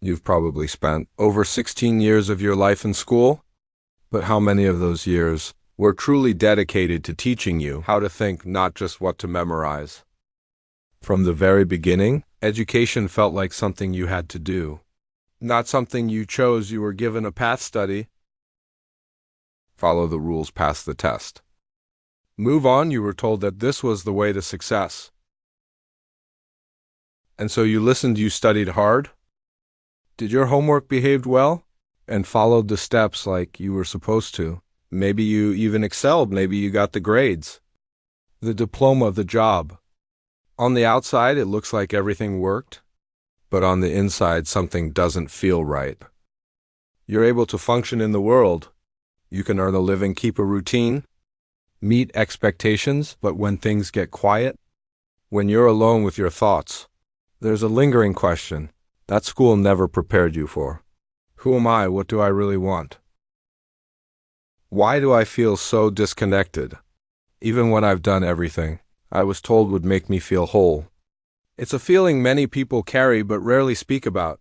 You've probably spent over 16 years of your life in school, but how many of those years were truly dedicated to teaching you how to think, not just what to memorize? From the very beginning, education felt like something you had to do, not something you chose. You were given a path: study, follow the rules, pass the test. Move on. You were told that this was the way to success. And so you listened, you studied hard, did your homework, behaved well, and followed the steps like you were supposed to. Maybe you even excelled, maybe you got the grades, the diploma, the job. On the outside, it looks like everything worked, but on the inside, something doesn't feel right. You're able to function in the world. You can earn a living, keep a routine, meet expectations, but when things get quiet, when you're alone with your thoughts, there's a lingering question that school never prepared you for. Who am I? What do I really want? Why do I feel so disconnected, even when I've done everything I was told would make me feel whole? It's a feeling many people carry but rarely speak about.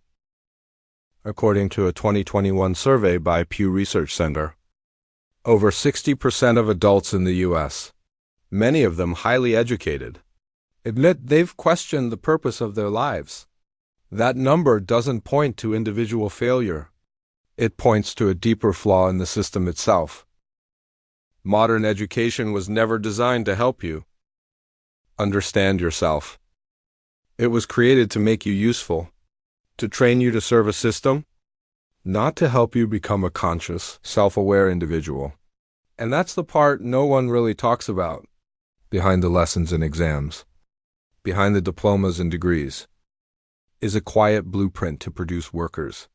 According to a 2021 survey by Pew Research Center, over 60% of adults in the U.S., many of them highly educated, admit they've questioned the purpose of their lives. That number doesn't point to individual failure. It points to a deeper flaw in the system itself. Modern education was never designed to help you understand yourself. It was created to make you useful, to train you to serve a system, not to help you become a conscious, self-aware individual. And that's the part no one really talks about. Behind the lessons and exams, behind the diplomas and degrees, is a quiet blueprint to produce workers.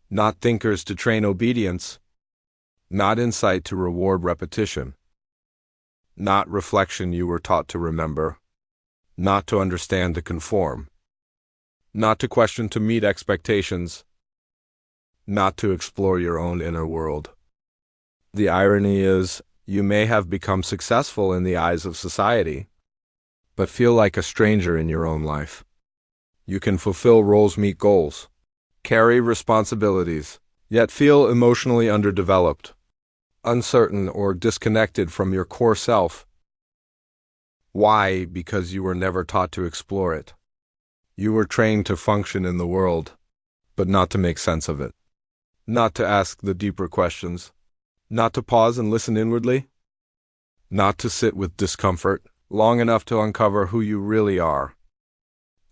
Not thinkers to train obedience, not insight to reward repetition, not reflection you were taught to remember, not to understand to conform, not to question to meet expectations, not to explore your own inner world. The irony is, you may have become successful in the eyes of society, but feel like a stranger in your own life. You can fulfill roles, meet goals, carry responsibilities, yet feel emotionally underdeveloped, uncertain, or disconnected from your core self. Why? Because you were never taught to explore it. You were trained to function in the world, but not to make sense of it, not to ask the deeper questions, not to pause and listen inwardly, not to sit with discomfort long enough to uncover who you really are.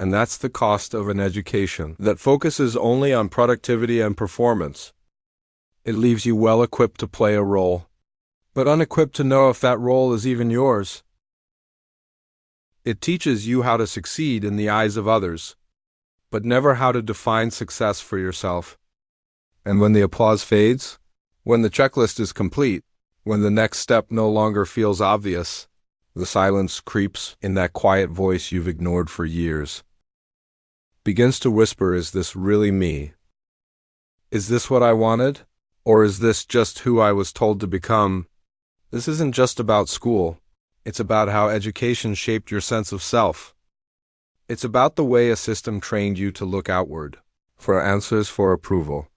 And that's the cost of an education that focuses only on productivity and performance. It leaves you well equipped to play a role, but unequipped to know if that role is even yours. It teaches you how to succeed in the eyes of others, but never how to define success for yourself. And when the applause fades, when the checklist is complete, when the next step no longer feels obvious, the silence creeps in. That quiet voice you've ignored for years begins to whisper, is this really me? Is this what I wanted? Or is this just who I was told to become? This isn't just about school. It's about how education shaped your sense of self. It's about the way a system trained you to look outward, for answers, for approval,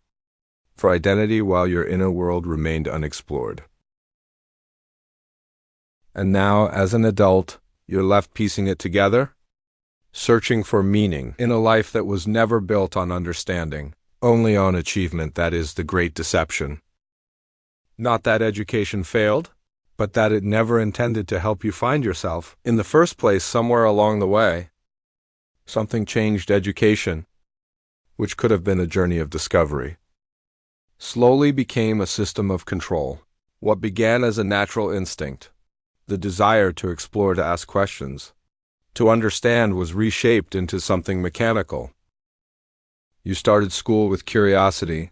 for identity, while your inner world remained unexplored. And now, as an adult, you're left piecing it together, searching for meaning in a life that was never built on understanding, only on achievement. That is the great deception. Not that education failed, but that it never intended to help you find yourself in the first place. Somewhere along the way, something changed. Education, which could have been a journey of discovery, slowly became a system of control. What began as a natural instinct, the desire to explore, to ask questions, to understand, was reshaped into something mechanical. You started school with curiosity.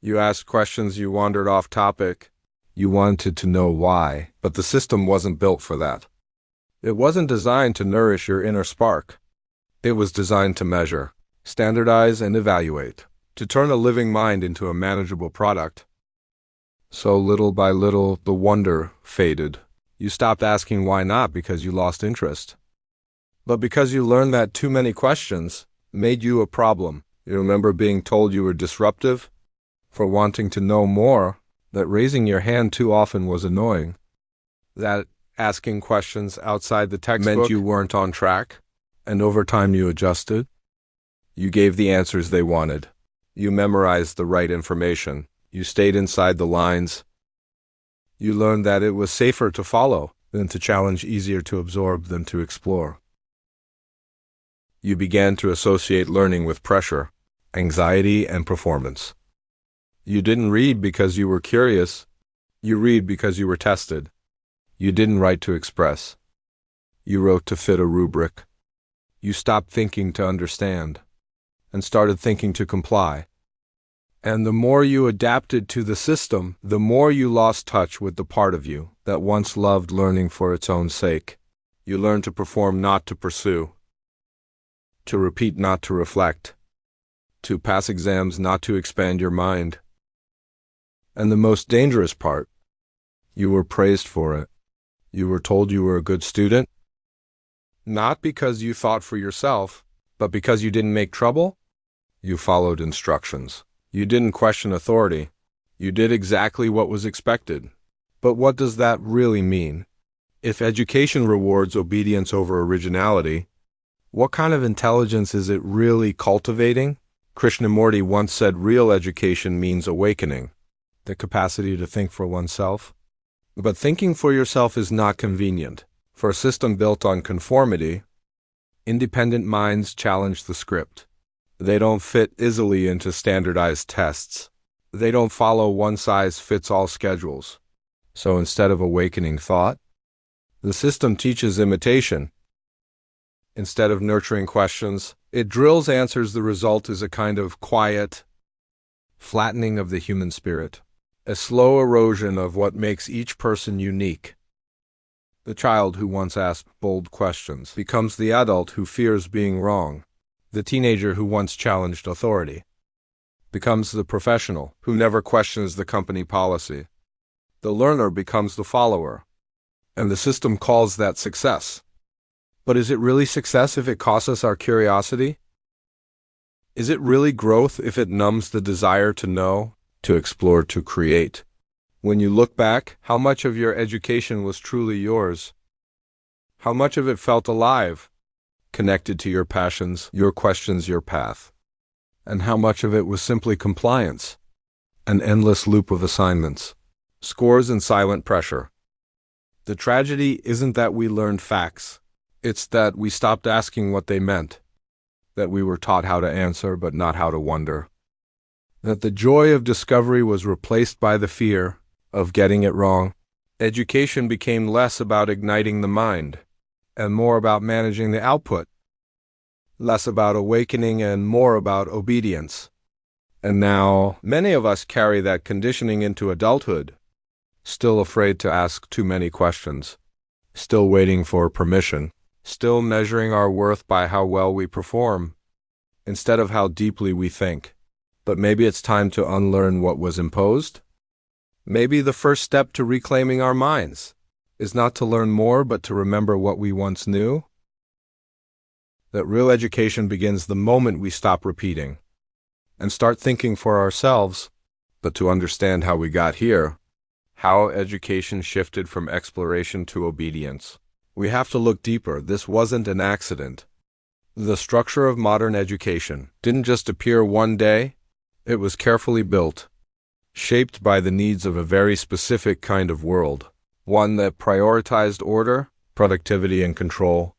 You asked questions, you wandered off topic. You wanted to know why, but the system wasn't built for that. It wasn't designed to nourish your inner spark. It was designed to measure, standardize, and evaluate, to turn a living mind into a manageable product. So little by little, the wonder faded. You stopped asking why not because you lost interest, but because you learned that too many questions made you a problem. You remember being told you were disruptive for wanting to know more, that raising your hand too often was annoying, that asking questions outside the textbook meant you weren't on track, and over time you adjusted. You gave the answers they wanted. You memorized the right information. You stayed inside the lines. You learned that it was safer to follow than to challenge, easier to absorb than to explore. You began to associate learning with pressure, anxiety, and performance. You didn't read because you were curious. You read because you were tested. You didn't write to express. You wrote to fit a rubric. You stopped thinking to understand and started thinking to comply. And the more you adapted to the system, the more you lost touch with the part of you that once loved learning for its own sake. You learned to perform, not to pursue, to repeat, not to reflect, to pass exams, not to expand your mind. And the most dangerous part, you were praised for it. You were told you were a good student, not because you thought for yourself, but because you didn't make trouble. You followed instructions. You didn't question authority. You did exactly what was expected. But what does that really mean? If education rewards obedience over originality, what kind of intelligence is it really cultivating? Krishnamurti once said real education means awakening, the capacity to think for oneself. But thinking for yourself is not convenient. For a system built on conformity, independent minds challenge the script. They don't fit easily into standardized tests. They don't follow one-size-fits-all schedules. So instead of awakening thought, the system teaches imitation. Instead of nurturing questions, it drills answers. The result is a kind of quiet flattening of the human spirit, a slow erosion of what makes each person unique. The child who once asked bold questions becomes the adult who fears being wrong. The teenager who once challenged authority becomes the professional who never questions the company policy. The learner becomes the follower, and the system calls that success. But is it really success if it costs us our curiosity? Is it really growth if it numbs the desire to know, to explore, to create? When you look back, how much of your education was truly yours? How much of it felt alive, connected to your passions, your questions, your path? And how much of it was simply compliance, an endless loop of assignments, scores, and silent pressure? The tragedy isn't that we learned facts. It's that we stopped asking what they meant, that we were taught how to answer but not how to wonder, that the joy of discovery was replaced by the fear of getting it wrong. Education became less about igniting the mind and more about managing the output, less about awakening and more about obedience. And now, many of us carry that conditioning into adulthood, still afraid to ask too many questions, still waiting for permission, still measuring our worth by how well we perform, instead of how deeply we think. But maybe it's time to unlearn what was imposed? Maybe the first step to reclaiming our minds is not to learn more, but to remember what we once knew? That real education begins the moment we stop repeating and start thinking for ourselves. But to understand how we got here, how education shifted from exploration to obedience, we have to look deeper. This wasn't an accident. The structure of modern education didn't just appear one day. It was carefully built, shaped by the needs of a very specific kind of world, one that prioritized order, productivity, and control.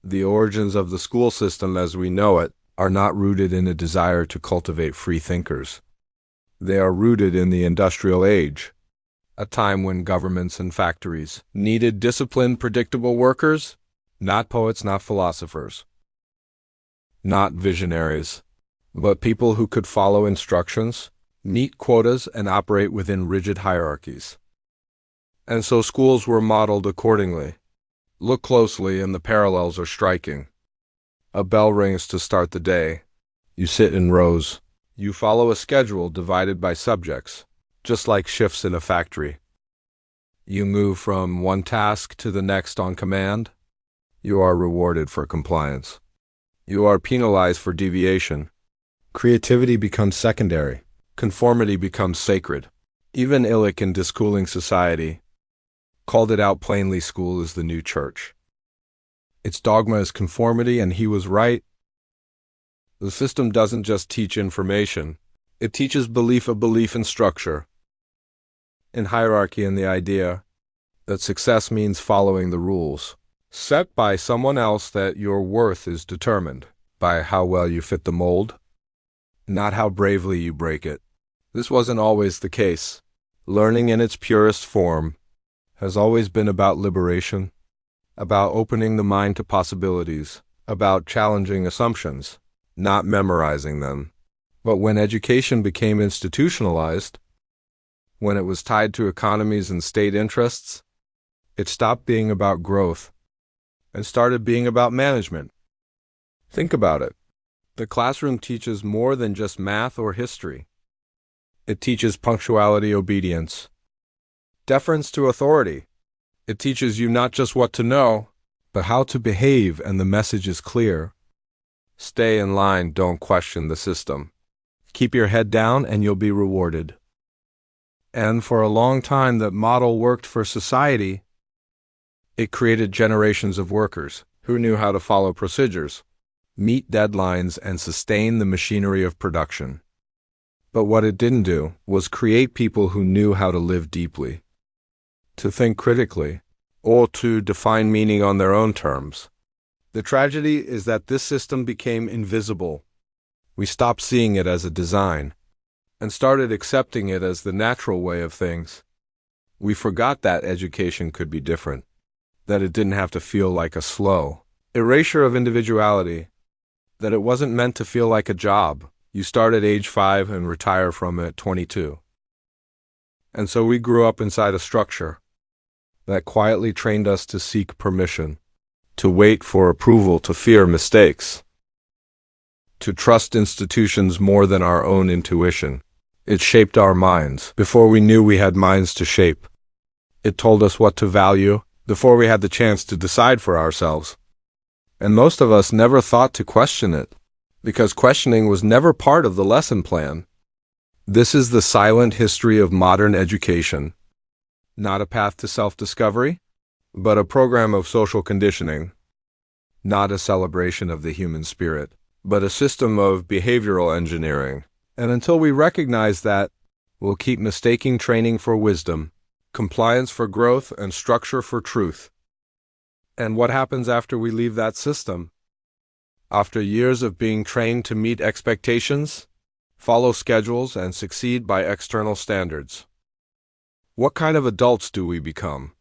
The origins of the school system as we know it are not rooted in a desire to cultivate free thinkers. They are rooted in the industrial age, a time when governments and factories needed disciplined, predictable workers, not poets, not philosophers, not visionaries, but people who could follow instructions, meet quotas, and operate within rigid hierarchies. And so schools were modeled accordingly. Look closely and the parallels are striking. A bell rings to start the day. You sit in rows. You follow a schedule divided by subjects, just like shifts in a factory. You move from one task to the next on command. You are rewarded for compliance. You are penalized for deviation. Creativity becomes secondary. Conformity becomes sacred. Even Illich in Dischooling Society called it out plainly: school is the new church. Its dogma is conformity, and he was right. The system doesn't just teach information. It teaches belief, a belief in structure, in hierarchy, and the idea that success means following the rules set by someone else, that your worth is determined by how well you fit the mold, not how bravely you break it. This wasn't always the case. Learning in its purest form has always been about liberation, about opening the mind to possibilities, about challenging assumptions, not memorizing them. But when education became institutionalized, when it was tied to economies and state interests, it stopped being about growth and started being about management. Think about it. The classroom teaches more than just math or history. It teaches punctuality, obedience, deference to authority. It teaches you not just what to know, but how to behave, and the message is clear. Stay in line, don't question the system. Keep your head down and you'll be rewarded. And for a long time, that model worked for society. It created generations of workers who knew how to follow procedures, meet deadlines, and sustain the machinery of production. But what it didn't do was create people who knew how to live deeply, to think critically, or to define meaning on their own terms. The tragedy is that this system became invisible. We stopped seeing it as a design and started accepting it as the natural way of things. We forgot that education could be different, that it didn't have to feel like a slow erasure of individuality, that it wasn't meant to feel like a job you start at age 5 and retire from at 22. And so we grew up inside a structure that quietly trained us to seek permission, to wait for approval, to fear mistakes, to trust institutions more than our own intuition. It shaped our minds before we knew we had minds to shape. It told us what to value before we had the chance to decide for ourselves. And most of us never thought to question it, because questioning was never part of the lesson plan. This is the silent history of modern education. Not a path to self-discovery, but a program of social conditioning. Not a celebration of the human spirit, but a system of behavioral engineering. And until we recognize that, we'll keep mistaking training for wisdom, compliance for growth, and structure for truth. And what happens after we leave that system? After years of being trained to meet expectations, follow schedules, and succeed by external standards, what kind of adults do we become?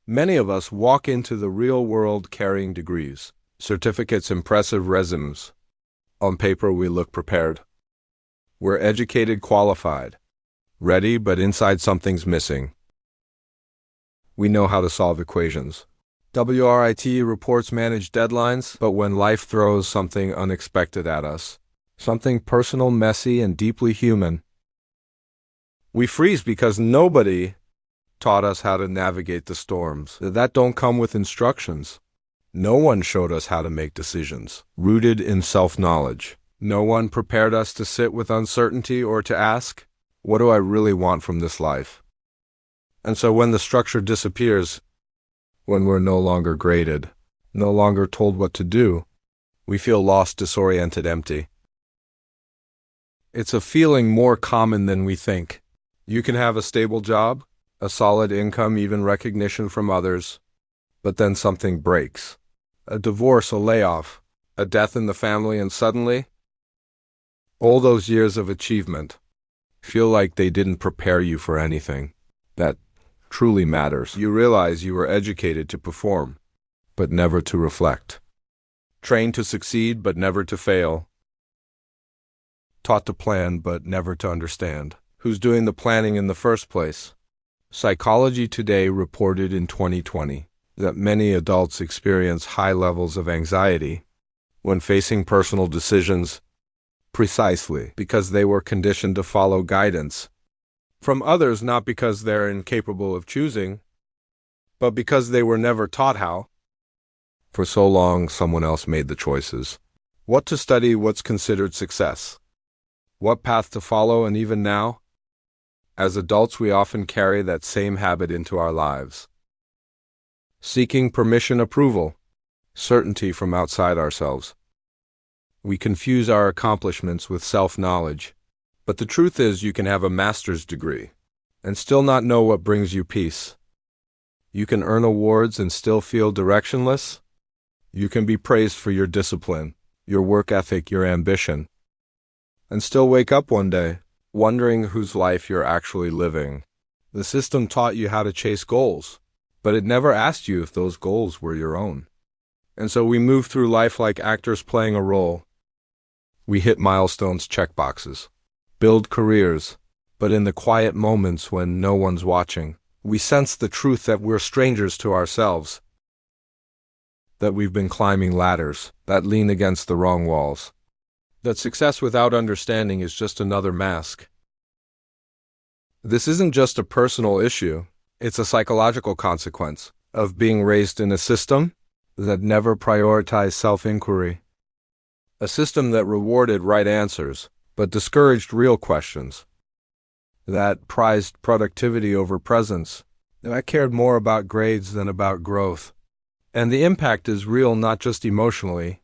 Many of us walk into the real world carrying degrees, certificates, impressive resumes. On paper, we look prepared. We're educated, qualified, ready, but inside something's missing. We know how to solve equations. WRIT reports manage deadlines, but when life throws something unexpected at us, something personal, messy, and deeply human, we freeze because nobody taught us how to navigate the storms. That don't come with instructions. No one showed us how to make decisions rooted in self-knowledge. No one prepared us to sit with uncertainty or to ask, what do I really want from this life? And so when the structure disappears, when we're no longer graded, no longer told what to do, we feel lost, disoriented, empty. It's a feeling more common than we think. You can have a stable job, a solid income, even recognition from others, but then something breaks. A divorce, a layoff, a death in the family, and suddenly, all those years of achievement feel like they didn't prepare you for anything that truly matters. You realize you were educated to perform, but never to reflect. Trained to succeed, but never to fail. Taught to plan, but never to understand. Who's doing the planning in the first place? Psychology Today reported in 2020 that many adults experience high levels of anxiety when facing personal decisions, precisely because they were conditioned to follow guidance from others, not because they're incapable of choosing, but because they were never taught how. For so long, someone else made the choices. What to study, what's considered success. what path to follow, and even now, as adults, we often carry that same habit into our lives. Seeking permission, approval, certainty from outside ourselves. We confuse our accomplishments with self-knowledge, but the truth is you can have a master's degree and still not know what brings you peace. You can earn awards and still feel directionless. You can be praised for your discipline, your work ethic, your ambition, and still wake up one day wondering whose life you're actually living. The system taught you how to chase goals, but it never asked you if those goals were your own. And so we move through life like actors playing a role. We hit milestones, check boxes, build careers, but in the quiet moments when no one's watching, we sense the truth that we're strangers to ourselves, that we've been climbing ladders that lean against the wrong walls, that success without understanding is just another mask. This isn't just a personal issue, it's a psychological consequence of being raised in a system that never prioritized self-inquiry, a system that rewarded right answers but discouraged real questions, that prized productivity over presence, that cared more about grades than about growth. And the impact is real not just emotionally,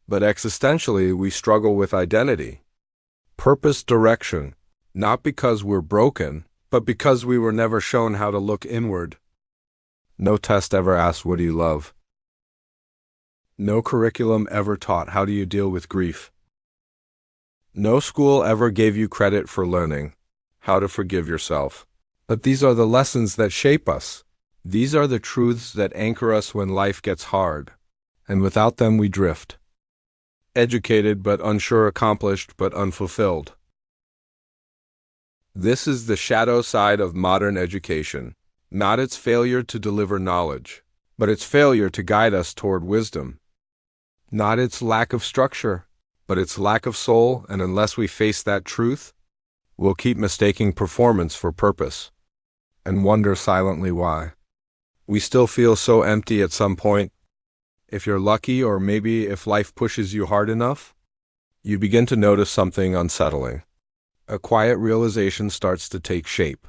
but existentially. We struggle with identity, purpose, direction, not because we're broken, but because we were never shown how to look inward. No test ever asked, what do you love? No curriculum ever taught, how do you deal with grief? No school ever gave you credit for learning how to forgive yourself. But these are the lessons that shape us. These are the truths that anchor us when life gets hard, and without them we drift. Educated but unsure, accomplished but unfulfilled. This is the shadow side of modern education, not its failure to deliver knowledge, but its failure to guide us toward wisdom. Not its lack of structure, but its lack of soul, and unless we face that truth, we'll keep mistaking performance for purpose, and wonder silently why. We still feel so empty at some point. If you're lucky, or maybe if life pushes you hard enough, you begin to notice something unsettling. A quiet realization starts to take shape.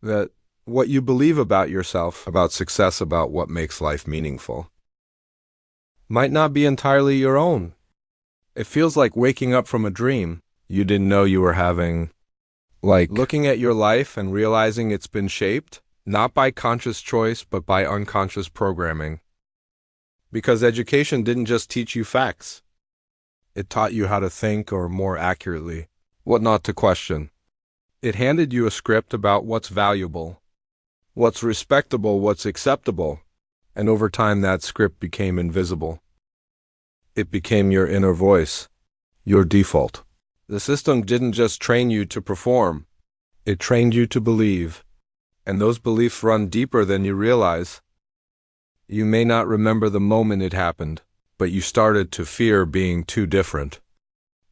That what you believe about yourself, about success, about what makes life meaningful, might not be entirely your own. It feels like waking up from a dream you didn't know you were having. Like looking at your life and realizing it's been shaped, not by conscious choice, but by unconscious programming. Because education didn't just teach you facts. It taught you how to think, or more accurately, what not to question. It handed you a script about what's valuable, what's respectable, what's acceptable, and over time that script became invisible. It became your inner voice, your default. The system didn't just train you to perform, it trained you to believe. And those beliefs run deeper than you realize. You may not remember the moment it happened, but you started to fear being too different.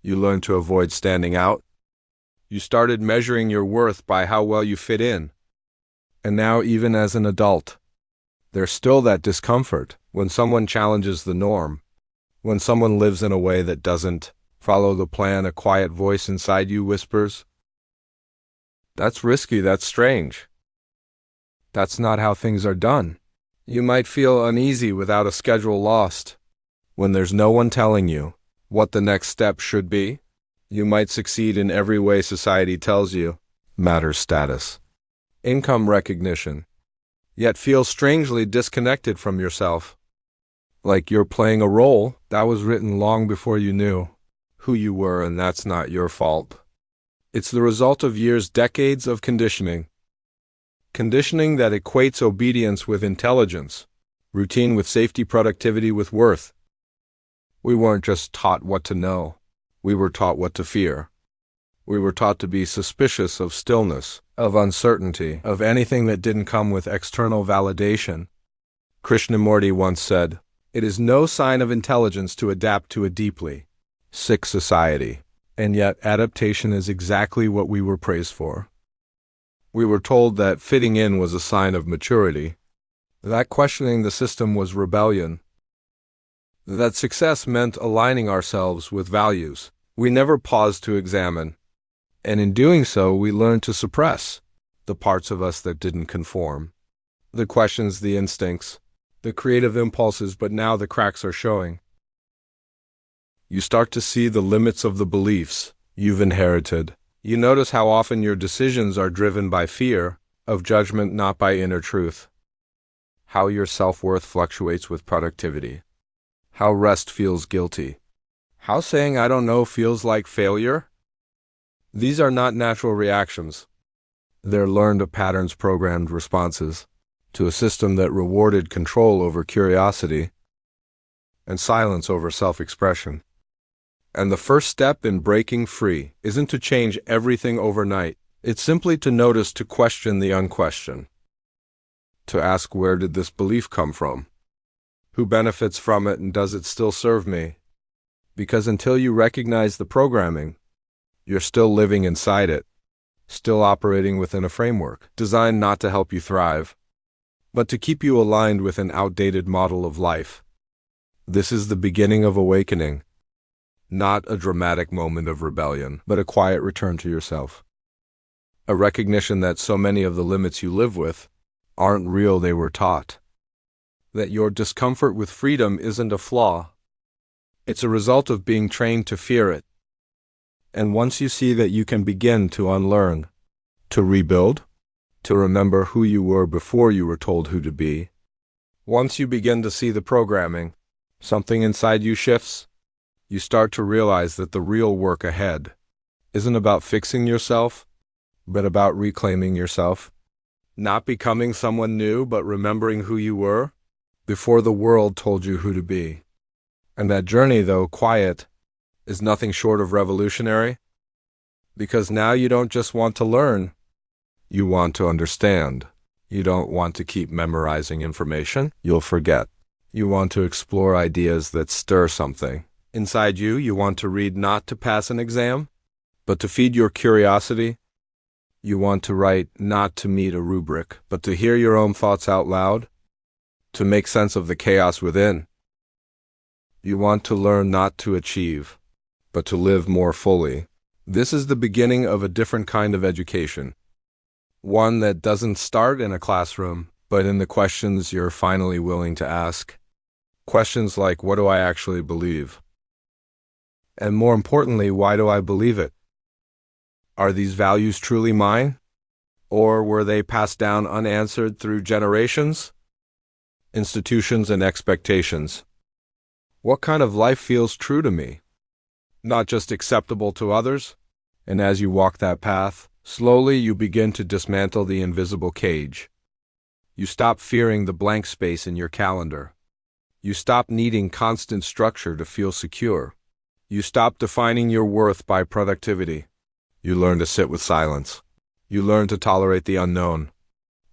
You learned to avoid standing out. You started measuring your worth by how well you fit in. And now, even as an adult, there's still that discomfort when someone challenges the norm, when someone lives in a way that doesn't follow the plan. A quiet voice inside you whispers, "That's risky, that's strange. That's not how things are done." You might feel uneasy without a schedule lost. When there's no one telling you what the next step should be, you might succeed in every way society tells you matters: status, income, recognition, yet feel strangely disconnected from yourself. Like you're playing a role that was written long before you knew who you were, and that's not your fault. It's the result of years, decades of conditioning. Conditioning that equates obedience with intelligence, routine with safety, productivity with worth. We weren't just taught what to know, we were taught what to fear. We were taught to be suspicious of stillness, of uncertainty, of anything that didn't come with external validation. Krishnamurti once said, "It is no sign of intelligence to adapt to a deeply sick society." And yet adaptation is exactly what we were praised for. We were told that fitting in was a sign of maturity, that questioning the system was rebellion, that success meant aligning ourselves with values We never pause to examine, and in doing so, we learn to suppress the parts of us that didn't conform. The questions, the instincts, the creative impulses, but now the cracks are showing. You start to see the limits of the beliefs you've inherited. You notice how often your decisions are driven by fear of judgment, not by inner truth. How your self-worth fluctuates with productivity. How rest feels guilty. How saying "I don't know" feels like failure. These are not natural reactions. They're learned patterns, programmed responses to a system that rewarded control over curiosity and silence over self-expression. And the first step in breaking free isn't to change everything overnight. It's simply to notice, to question the unquestioned. To ask, where did this belief come from? Who benefits from it, and does it still serve me? Because until you recognize the programming, you're still living inside it, still operating within a framework designed not to help you thrive, but to keep you aligned with an outdated model of life. This is the beginning of awakening. Not a dramatic moment of rebellion, but a quiet return to yourself. A recognition that so many of the limits you live with aren't real, they were taught. That your discomfort with freedom isn't a flaw. It's a result of being trained to fear it. And once you see that, you can begin to unlearn, to rebuild, to remember who you were before you were told who to be. Once you begin to see the programming, something inside you shifts. You start to realize that the real work ahead isn't about fixing yourself, but about reclaiming yourself. Not becoming someone new, but remembering who you were before the world told you who to be. And that journey, though quiet, is nothing short of revolutionary, because now you don't just want to learn, you want to understand. You don't want to keep memorizing information you'll forget. You want to explore ideas that stir something inside you. You want to read not to pass an exam, but to feed your curiosity. You want to write not to meet a rubric, but to hear your own thoughts out loud, to make sense of the chaos within. You want to learn not to achieve, but to live more fully. This is the beginning of a different kind of education. One that doesn't start in a classroom, but in the questions you're finally willing to ask. Questions like, what do I actually believe? And more importantly, why do I believe it? Are these values truly mine? Or were they passed down unanswered through generations, institutions, and expectations? What kind of life feels true to me? Not just acceptable to others? And as you walk that path, slowly you begin to dismantle the invisible cage. You stop fearing the blank space in your calendar. You stop needing constant structure to feel secure. You stop defining your worth by productivity. You learn to sit with silence. You learn to tolerate the unknown.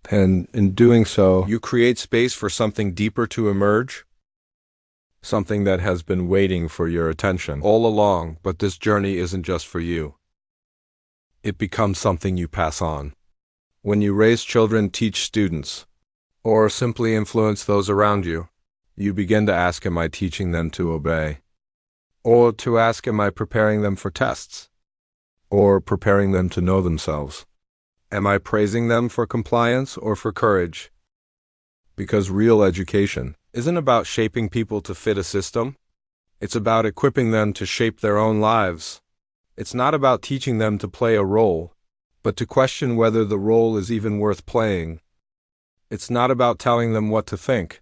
And in doing so, you create space for something deeper to emerge. Something that has been waiting for your attention all along, but this journey isn't just for you. It becomes something you pass on. When you raise children, teach students, or simply influence those around you, you begin to ask, am I teaching them to obey? Or to ask, am I preparing them for tests? Or preparing them to know themselves? Am I praising them for compliance or for courage? Because real education isn't about shaping people to fit a system. It's about equipping them to shape their own lives. It's not about teaching them to play a role, but to question whether the role is even worth playing. It's not about telling them what to think,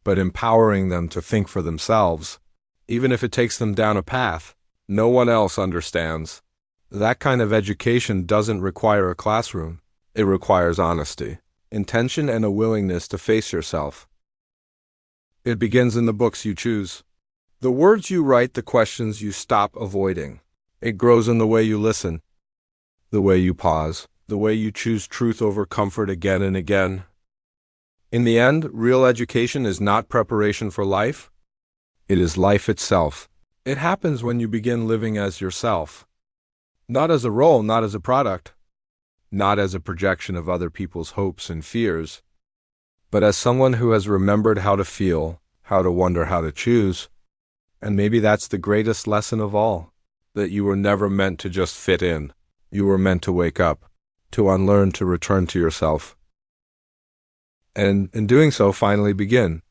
but empowering them to think for themselves, even if it takes them down a path no one else understands. That kind of education doesn't require a classroom. It requires honesty, intention, and a willingness to face yourself. It begins in the books you choose, the words you write, the questions you stop avoiding. It grows in the way you listen, the way you pause, the way you choose truth over comfort again and again. In the end, real education is not preparation for life. It is life itself. It happens when you begin living as yourself. Not as a role, not as a product, not as a projection of other people's hopes and fears, but as someone who has remembered how to feel, how to wonder, how to choose. And maybe that's the greatest lesson of all. that you were never meant to just fit in. You were meant to wake up, to unlearn, to return to yourself. And in doing so, finally begin.